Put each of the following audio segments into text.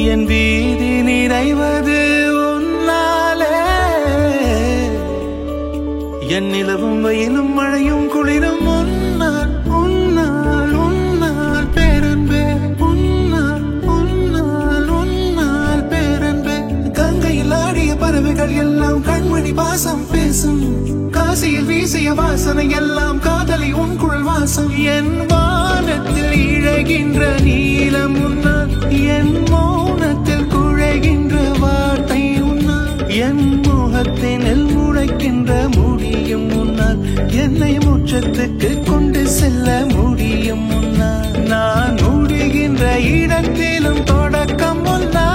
என் வீதி நிறைவது உன்னாலே என் நிலவும் வெயிலும் மழையும் குளிரும் உன்னால் உன்னால் உன்னால் பேரன்பே உன்னால் உன்னால் உன்னால் பேரன்பே கங்கையில் ஆடிய பறவைகள் எல்லாம் கண்மணி பாசம் பேசும் காசியில் வீசிய வாசனை எல்லாம் காதலி உன் குழல் வாசம் என் வானத்தில் இழகின்ற நீலம் உன்னால் என் மௌனத்தில் குழைகின்ற வார்த்தை உன்னால் என் முகத்தினில் முளைக்கின்ற முடியும் முன்னால் என்னை முற்றத்துக்கு கொண்டு செல்ல முடியும் முன்னால் நான் முடிகின்ற இடத்திலும் தொடக்கம் முன்னால்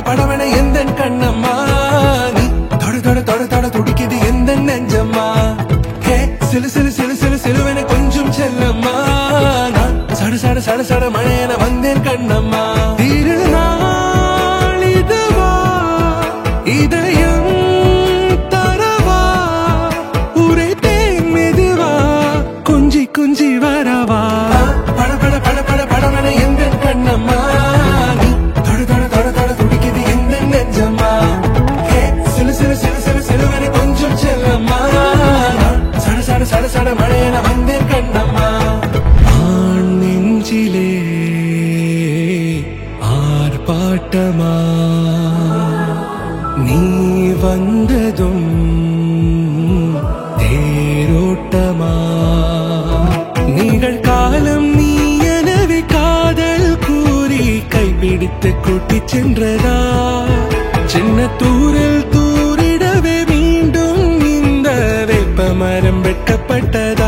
படபட எந்த கண்ணம்மா நீ தொட தொட தொட தொட துடிக்குது எந்த நெஞ்சம்மா ஹே சிலு சிலு சிலு சிலு சிலுவென கொஞ்சம் செல்லம்மா நான் சட சட சட சட மழையென வந்தேன் கண்ணம்மா திருநாள் இதுவா இதயம் தரவா உரைத்தேன் மெதுவா கொஞ்சி கொஞ்சி வரவா படபட படபட படபட எந்த கண்ணம்மா சட சட மழையென வந்தேன் கண்ணம்மா ஆண் நெஞ்சிலே ஆர்ப்பாட்டமா நீ வந்ததும் தேரோட்டமா நிகழ்காலம் நீ எனவே காதல் கூறி கைப்பிடித்து கூட்டிச் சென்றதா சின்ன தூரல் தூரிடவே மீண்டும் இந்த வேப்பமரம் வெட்டப்பட்டதா